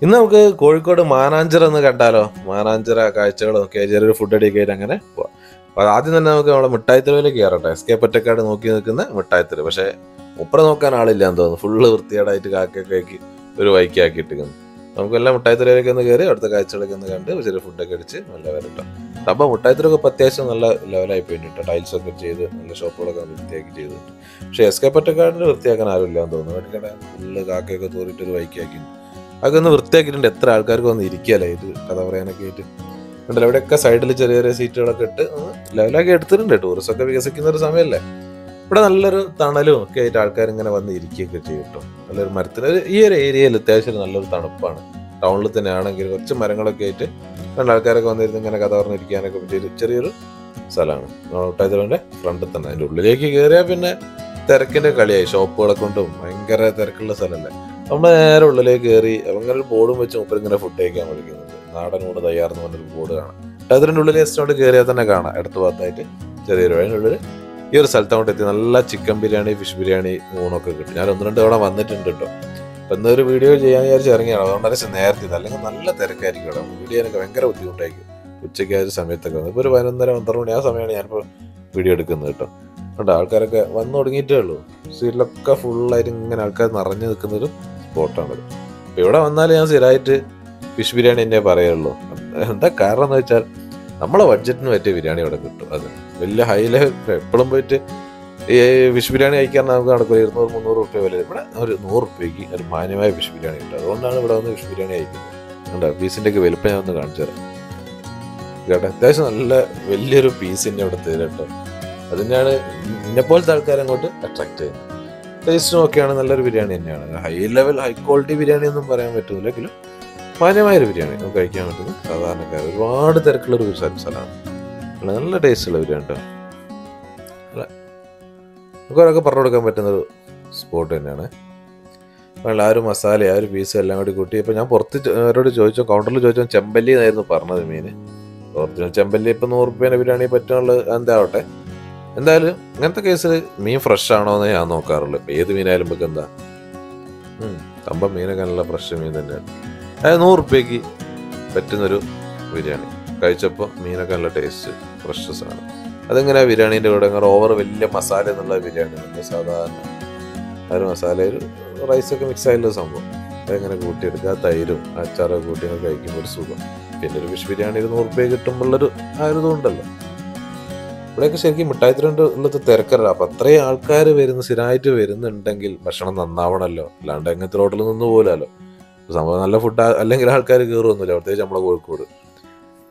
ഇന്ന് നമുക്ക് കോഴിക്കോട് മാനാഞ്ചിറ ഒന്ന് കണ്ടാലോ? മാനാഞ്ചിറ കാഴ്ചകളൊക്കെ ചെറിയൊരു ഫുഡ് അടിയൊക്കെ ആയിട്ട് അങ്ങനെ പോവാം. അപ്പോൾ ആദ്യം തന്നെ നമുക്ക് നമ്മുടെ മിഠായിത്തെരുവിലേക്ക് കയറട്ടെ. SK പൊറ്റക്കാട് നോക്കി നിൽക്കുന്ന മിഠായിത്തെരുവ്. പക്ഷേ മുപ്പറ നോക്കാൻ ആളില്ലാന്ന് തോന്നുന്നു. ഫുള്ള് വൃത്തികേടായിട്ട് കാക്കൊക്കെ ആക്കി ഒരു വൈക്കാക്കി ഇട്ടിരിക്കുന്നു. നമുക്കെല്ലാം മിഠായിത്തെരുവിലേക്ക് ഒന്ന് കയറി അവിടുത്തെ കാഴ്ചകളൊക്കെ ഒന്ന് കണ്ട് ചെറിയ ഫുഡൊക്കെ അടിച്ച് നല്ല വരട്ടോ. അപ്പോൾ മിഠായിത്തെരുവൊക്കെ ഇപ്പോൾ അത്യാവശ്യം നല്ല ലെവലായി പോയിട്ടുണ്ട്. ടൈൽസൊക്കെ ചെയ്ത് നല്ല ഷോപ്പുകളൊക്കെ വൃത്തിയാക്കി ചെയ്തിട്ടുണ്ട്. പക്ഷേ SK പൊറ്റക്കാടിന് വൃത്തിയാക്കാൻ ആരുമില്ലാന്ന് തോന്നുന്നു. വഴിക്കട ഫുള്ള് കാക്കയൊക്കെ തൂറിയിട്ട് ഒരു വൈക്കാക്കിയിട്ടുണ്ട്. അതൊക്കെ ഒന്ന് വൃത്തിയാക്കിയിട്ടുണ്ട്. എത്ര ആൾക്കാർക്ക് വന്ന് ഇരിക്കുകയല്ലേ ഇത് കഥ പറയാനൊക്കെ ആയിട്ട് ഉണ്ടല്ലോ. ഇവിടെയൊക്കെ സൈഡിൽ ചെറിയ ചെറിയ സീറ്റുകളൊക്കെ ഇട്ട് ലെവലാക്കി എടുത്തിട്ടുണ്ട്. ടൂറിസമൊക്കെ വികസിക്കുന്ന ഒരു സമയമല്ലേ. ഇവിടെ നല്ലൊരു തണലും ഒക്കെ ആയിട്ട് ആൾക്കാർ ഇങ്ങനെ വന്ന് ഇരിക്കുകയൊക്കെ ചെയ്യും കേട്ടോ. നല്ലൊരു മരത്തിന് ഈ ഒരു ഏരിയയിൽ അത്യാവശ്യം നല്ലൊരു തണുപ്പാണ്. ടൗണിൽ തന്നെ ആണെങ്കിൽ കുറച്ച് മരങ്ങളൊക്കെ ആയിട്ട് രണ്ട് ആൾക്കാരൊക്കെ വന്നിരുന്ന് ഇങ്ങനെ കഥ പറഞ്ഞിരിക്കാനൊക്കെ പറ്റിയൊരു ചെറിയൊരു സ്ഥലമാണ്. മിഠായിത്തെരുവിൻ്റെ ഫ്രണ്ടിൽ തന്നെ. അതിൻ്റെ ഉള്ളിലേക്ക് കയറിയാൽ പിന്നെ തിരക്കിൻ്റെ കളിയായി. ഷോപ്പുകളെ കൊണ്ടും ഭയങ്കര തിരക്കുള്ള സ്ഥലമല്ലേ. നമ്മൾ നേരെ ഉള്ളിലേക്ക് കയറി അങ്ങനെ ഒരു ബോർഡും വെച്ച് മുപ്പർ ഇങ്ങനെ ഫുഡ് കഴിക്കാൻ വിളിക്കുന്നുണ്ട്. നാടനൂട് തയ്യാറെന്ന് പറഞ്ഞൊരു ബോർഡ് കാണാം. അതിൻ്റെ ഉള്ളിൽ ജസ്റ്റ് കയറിയാൽ തന്നെ കാണാം ഇടത്ത് ഭാഗത്തായിട്ട് ചെറിയൊരു അതിൻ്റെ ഉള്ളിൽ ഈ ഒരു സ്ഥലത്ത് അങ്ങോട്ട് എത്തി നല്ല ചിക്കൻ ബിരിയാണി, ഫിഷ് ബിരിയാണി, ഊണൊക്കെ കിട്ടും. ഞാൻ 1-2 തവണ വന്നിട്ടുണ്ട് കേട്ടോ. അപ്പം ഇന്നൊരു വീഡിയോ ചെയ്യാൻ വിചാരിച്ച് ഇറങ്ങിയാണ്. അതുകൊണ്ടൊരു നേരത്തെ അല്ലെങ്കിൽ നല്ല തിരക്കായിരിക്കും ഇവിടെ. വീഡിയോ എനിക്ക് ഭയങ്കര ബുദ്ധിമുട്ടായിരിക്കും. ഉച്ചയ്ക്ക് ആ ഒരു സമയത്തൊക്കെ വന്നു. ഇപ്പോൾ ഒരു 11-12 മണി ആ സമയമാണ് ഞാനിപ്പോൾ വീഡിയോ എടുക്കുന്നത് കേട്ടോ. കേട്ടോ ആൾക്കാരൊക്കെ വന്നു തുടങ്ങിയിട്ടേ ഉള്ളൂ. സ്ട്രീറ്റിലൊക്കെ ഫുള്ളായിട്ട് ഇങ്ങനെ ആൾക്കാർ നിറഞ്ഞു നിൽക്കുന്നൊരു സ്പോട്ടാണത്. അപ്പോൾ ഇവിടെ വന്നാൽ ഞാൻ സ്ഥിരമായിട്ട് ഫിഷ് ബിരിയാണി തന്നെ പറയുള്ളൂ. എന്താ കാരണം എന്ന് വെച്ചാൽ നമ്മളെ ബഡ്ജറ്റിന് പറ്റിയ ബിരിയാണി ഇവിടെ കിട്ടും. അത് വലിയ ഹൈ ലെവൽ എപ്പോഴും പോയിട്ട് ഈ ഫിഷ് ബിരിയാണി കഴിക്കാൻ നമുക്ക് നടക്കും. 200-300 റുപ്യ വില. ഇവിടെ ഒരു 100 റുപ്യക്ക് ഒരു മാന്യമായ ഫിഷ് ബിരിയാണി കിട്ടും. അതുകൊണ്ടാണ് ഇവിടെ വന്ന് ഫിഷ് ബിരിയാണി കഴിക്കുന്നത്. കണ്ടോ പീസിൻ്റെ ഒക്കെ വലുപ്പം ഞാൻ ഒന്ന് കാണിച്ചു തരാം കേട്ടോ. അത്യാവശ്യം നല്ല വലിയൊരു പീസ് തന്നെ ഇവിടെ തരും കേട്ടോ. അതിനാണ് ഇന്നെപ്പോലത്തെ ആൾക്കാരെ അങ്ങോട്ട് അട്രാക്ട് ചെയ്യുന്നത്. ടേസ്റ്റും ഒക്കെയാണ് നല്ലൊരു ബിരിയാണി തന്നെയാണ്. High level high quality biryani ഒന്നും പറയാൻ പറ്റില്ലെങ്കിലും മാന്യമായൊരു ബിരിയാണി നമുക്ക് കഴിക്കാൻ പറ്റുന്ന സാധാരണക്കാർ ഒരുപാട് തിരക്കുള്ളൊരു സ്ഥലമാണ്. നല്ല ടേസ്റ്റുള്ള ബിരിയാണി കേട്ടോ. അല്ല നമുക്ക് ഒരൊക്കെ പറഞ്ഞു കൊടുക്കാൻ പറ്റുന്നൊരു സ്പോട്ട് തന്നെയാണ്. അപ്പോൾ ആ ഒരു മസാല ആ ഒരു പീസ് എല്ലാം കൂടി കൂട്ടി. ഇപ്പോൾ ഞാൻ പുറത്ത് അവരോട് ചോദിച്ചോ, കൗണ്ടറിൽ ചോദിച്ചോ, ചെമ്പല്ലി എന്നായിരുന്നു പറഞ്ഞത് മീൻ. ഒറിജിനൽ ചെമ്പല്ലി ഇപ്പം 100 റുപ്യേൻ്റെ ബിരിയാണി പറ്റാനുള്ളത് എന്താവട്ടെ. എന്തായാലും ഇങ്ങനത്തെ കേസിൽ മീൻ ഫ്രഷ് ആണോ എന്ന് ഞാൻ നോക്കാറുള്ളൂ. ഇപ്പം ഏത് മീനായാലും നമുക്ക് എന്താ സംഭവം മീനൊക്കെ നല്ല ഫ്രഷ് മീൻ തന്നെയാണ്. അതായത് 100 റുപ്യക്ക് പറ്റുന്നൊരു ബിരിയാണി കഴിച്ചപ്പോൾ മീനൊക്കെ നല്ല ടേസ്റ്റ് ഫ്രഷ് സാധനം. അതെങ്ങനെ ബിരിയാണീൻ്റെ കൂടെ അങ്ങനെ ഓവർ വലിയ മസാല എന്നുള്ള ബിരിയാണി നമുക്ക് സാധാരണ ആ ഒരു മസാലയിൽ റൈസൊക്കെ മിക്സ് ആയിട്ടുള്ള സംഭവം അതെങ്ങനെ കൂട്ടിയെടുക്കുക. തൈരും അച്ചാറൊക്കെ കൂട്ടി കഴിക്കുമ്പോൾ ഒരു സുഖം. പിന്നെ ഒരു ഫിഷ് ബിരിയാണി 100 റുപ്യ കിട്ടുമ്പോഴുള്ളൊരു ആ ഒരു ഇതുണ്ടല്ലോ. ഇവിടെയൊക്കെ ശരിക്കും മിഠായിത്തെരുവിൻ്റെ ഉള്ളത് തിരക്കല്ല. അപ്പം അത്രയും ആൾക്കാർ സ്ഥിരമായിട്ട് വരുന്നുണ്ടെങ്കിൽ ഭക്ഷണം നന്നാവണമല്ലോ. അല്ലാണ്ട് എങ്ങനത്തെ ഹോട്ടലിൽ നിന്ന് പോലാലോ. സംഭവം നല്ല ഫുഡ് അല്ലെങ്കിൽ ആൾക്കാർ കയറുമൊന്നുമില്ല. പ്രത്യേകിച്ച് നമ്മളെ കോഴിക്കോട്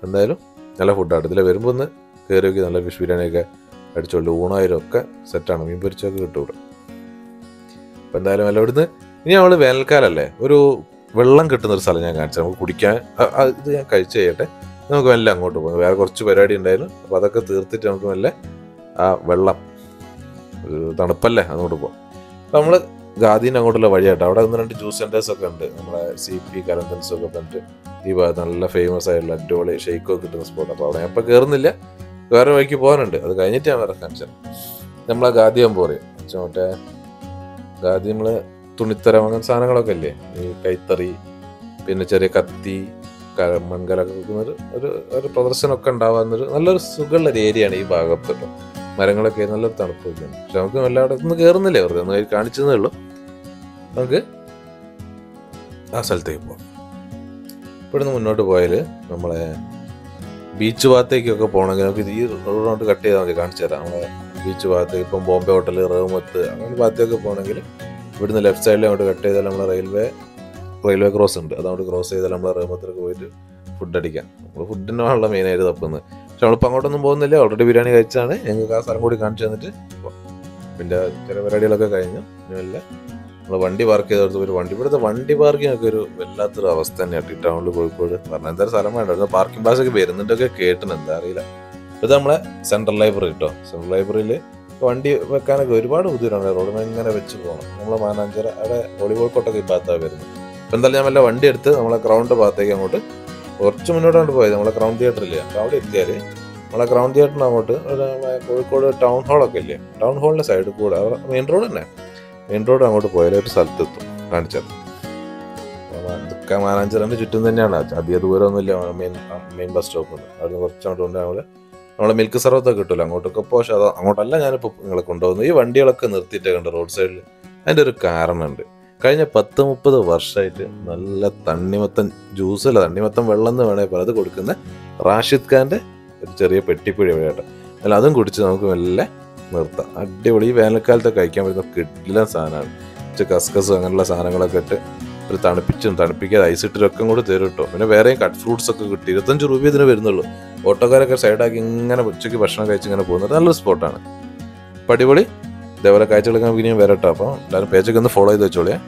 എന്തായാലും നല്ല ഫുഡാണ്. ഇതിൽ വരുമ്പോൾ ഒന്ന് കയറി നോക്കി നല്ല ഫിഷ് ബിരിയാണിയൊക്കെ അടിച്ചോളൂ. ഊണായിരം ഒക്കെ സെറ്റാണ്. മീൻ പൊരിച്ചൊക്കെ കിട്ടും ഇവിടെ. അപ്പം എന്തായാലും അല്ല ഇവിടുന്ന് ഇനി നമ്മൾ വേനൽക്കാലല്ലേ ഒരു വെള്ളം കിട്ടുന്നൊരു സ്ഥലം ഞാൻ കാണിച്ചാൽ നമുക്ക് കുടിക്കാൻ. ഇത് ഞാൻ കഴിച്ച് കഴിയട്ടെ. നമുക്ക് മെല്ലെ അങ്ങോട്ട് പോകും. വേറെ കുറച്ച് പരിപാടി ഉണ്ടായിരുന്നു. അപ്പോൾ അതൊക്കെ തീർത്തിട്ട് നമുക്ക് മെല്ലെ ആ വെള്ളം ഒരു തണുപ്പല്ലേ അങ്ങോട്ട് പോകാം. അപ്പോൾ നമ്മൾ ഗാദീൻ്റെ അങ്ങോട്ടുള്ള വഴിയാട്ടോ. അവിടെ 1-2 ജ്യൂസ് സെൻറ്റേഴ്സൊക്കെ ഉണ്ട്. നമ്മളെ CP കലന്തൻസൊക്കെ പറഞ്ഞിട്ട് ഈ ഭാഗത്ത് നല്ല ഫേമസ് ആയിട്ടുള്ള അടിപൊളി ഷെയ്ക്കൊക്കെ കിട്ടുന്ന സ്പോട്ട്. അപ്പോൾ അവിടെ ഞാൻ ഇപ്പോൾ കയറുന്നില്ല. വേറെ വഴിക്ക് പോകാനുണ്ട്. അത് കഴിഞ്ഞിട്ട് ഞാൻ വേറെ കാണിച്ചാൽ നമ്മളെ ഗാദി ആകുമ്പോൾ പറയും മറ്റേ ഗാദി നമ്മൾ തുണിത്തരം അങ്ങനെ സാധനങ്ങളൊക്കെ ഇല്ലേ. ഈ കൈത്തറി പിന്നെ ചെറിയ കത്തി മൺകലൊക്കെ വെക്കുന്നൊരു ഒരു പ്രദർശനമൊക്കെ ഉണ്ടാവാന്നൊരു നല്ലൊരു സുഖമുള്ളൊരു ഏരിയയാണ് ഈ ഭാഗത്ത് കേട്ടോ. മരങ്ങളൊക്കെ നല്ലൊരു തണുപ്പൊക്കെയാണ്. പക്ഷെ നമുക്ക് എല്ലായിടത്തുനിന്ന് കയറുന്നില്ലേ. അവർക്ക് ഒന്ന് കാണിച്ചതേ ഉള്ളൂ. നമുക്ക് ആ സ്ഥലത്തേക്ക് പോകാം. ഇവിടുന്ന് മുന്നോട്ട് പോയാൽ നമ്മളെ ബീച്ച് ഭാഗത്തേക്കൊക്കെ പോകണമെങ്കിൽ നമുക്ക് ഈ റോഡ് കട്ട് ചെയ്താൽ മതി. കാണിച്ചു തരാം. നമ്മളെ ബീച്ച് ഭാഗത്തേക്ക് ഇപ്പം ബോംബെ ഹോട്ടൽ, റഹ്മത്ത് അങ്ങനെ ഭാഗത്തേക്ക് പോകണമെങ്കിൽ ഇവിടുന്ന് ലെഫ്റ്റ് സൈഡിൽ അങ്ങോട്ട് കട്ട് ചെയ്താൽ നമ്മളെ റെയിൽവേ ക്രോസ് ഉണ്ട്. അതങ്ങോട്ട് ക്രോസ് ചെയ്താൽ നമ്മൾ റഹ്മത്തിലേക്ക് പോയിട്ട് ഫുഡ് അടിക്കാം. നമ്മൾ ഫുഡിനാണല്ലോ മെയിനായിട്ട് തപ്പുന്നത്. പക്ഷെ നമ്മളിപ്പോൾ അങ്ങോട്ടൊന്നും പോകുന്നില്ല. ഓൾറെഡി ബിരിയാണി കഴിച്ചാണ്. ഞങ്ങൾക്ക് ആ സ്ഥലം കൂടി കാണിച്ചു തന്നിട്ട് പിന്നെ ചില പരിപാടികളൊക്കെ കഴിഞ്ഞു. പിന്നെ നമ്മൾ വണ്ടി പാർക്ക് ചെയ്തെടുത്ത് ഒരു ഇവിടുത്തെ വണ്ടി പാർക്കിംഗ് ഒക്കെ ഒരു വല്ലാത്തൊരു അവസ്ഥ തന്നെയാണ് ഈ ടൗണിൽ കോഴിക്കോട്. പറഞ്ഞാൽ എന്തായാലും സ്ഥലം വേണ്ട. പാർക്കിംഗ് പാസൊക്കെ വരുന്നുണ്ടൊക്കെ കേട്ടിന് എന്താ അറിയില്ല. ഇത് നമ്മളെ സെൻട്രൽ ലൈബ്രറി കേട്ടോ. സെൻട്രൽ ലൈബ്രറിയിൽ വണ്ടി വെക്കാനൊക്കെ ഒരുപാട് ബുദ്ധിമുട്ടാണ്. റോഡിൽ ഇങ്ങനെ വെച്ച് പോകണം. നമ്മളെ മാനാഞ്ചിറ അവിടെ വോളിബോൾ കോട്ടൊക്കെ ഈ ഭാഗത്താണ് വരുന്നത്. അപ്പോൾ എന്തായാലും ഞാൻ വല്ല വണ്ടി എടുത്ത് നമ്മളെ ഗ്രൗണ്ട് ഭാഗത്തേക്ക് അങ്ങോട്ട് കുറച്ച് മുന്നോട്ടാണ് പോയത്. നമ്മളെ ക്രൗൺ തിയേറ്ററില്ലേ. അപ്പോൾ അവിടെ എത്തിയാൽ നമ്മളെ ക്രൗൺ തിയേറ്ററിന് അങ്ങോട്ട് കോഴിക്കോട് ടൗൺ ഹാളൊക്കെ ഇല്ലേ. ടൗൺ ഹാളിൻ്റെ സൈഡിൽ കൂടെ മെയിൻ റോഡ് തന്നെ. മെയിൻ റോഡ് അങ്ങോട്ട് പോയാൽ ഒരു സ്ഥലത്തെത്തും. കാണിച്ചത് മാനാഞ്ചിറൻ്റെ ചുറ്റും തന്നെയാണ്, അധിക ദൂരമൊന്നുമില്ല മെയിൻ ബസ് സ്റ്റോപ്പിൽ നിന്ന്. അവിടെ നിന്ന് കുറച്ചങ്ങോട്ട് കൊണ്ട് നമ്മളെ മിൽക്ക് സർവത്തൊക്കെ കിട്ടില്ല അങ്ങോട്ടൊക്കെ. പക്ഷെ അത് അങ്ങോട്ടല്ല ഞാനിപ്പോൾ നിങ്ങളെ കൊണ്ടുപോകുന്നത്. ഈ വണ്ടികളൊക്കെ നിർത്തിയിട്ടേ കണ്ട് റോഡ് സൈഡിൽ. അതിൻ്റെ ഒരു കാരണമുണ്ട്. കഴിഞ്ഞ 10-30 വർഷമായിട്ട് നല്ല തണ്ണിമത്തൻ ജ്യൂസല്ല, തണ്ണിമത്തൻ വെള്ളം എന്ന് വേണേൽ പറയാം, അത് കൊടുക്കുന്ന റാഷിദ് ഖാൻ്റെ ഒരു ചെറിയ പെട്ടിപ്പുഴ എവിടെയാട്ടോ. അല്ല അതും കുടിച്ച് നമുക്ക് മെല്ലെ നിർത്താം. അടിപൊളി. ഈ വേനൽക്കാലത്തൊക്കെ കഴിക്കാൻ പറ്റുന്ന കിടിലൻ സാധനമാണ്. കസ്കസ് അങ്ങനെയുള്ള സാധനങ്ങളൊക്കെ ഇട്ട് ഒരു തണുപ്പിക്കാതെ ഐസിട്ടൊക്കെ കൂടി തരും കേട്ടോ. പിന്നെ വേറെയും കട്ട് ഫ്രൂട്ട്സ് ഒക്കെ കിട്ടി. 25 രൂപ ഇതിന് വരുന്നുള്ളൂ. ഓട്ടോക്കാരൊക്കെ സൈഡാക്കി ഇങ്ങനെ ഉച്ചയ്ക്ക് ഭക്ഷണം കഴിച്ച് ഇങ്ങനെ പോകുന്നത് നല്ലൊരു സ്പോട്ടാണ്. അടിപൊളി. ഇതേപോലെ കാഴ്ചകളൊക്കെ നമുക്ക് ഇനിയും വരട്ടോ. അപ്പോൾ എല്ലാവരും പേജൊക്കെ ഒന്ന് ഫോളോ ചെയ്ത് വെച്ചോളിയേ.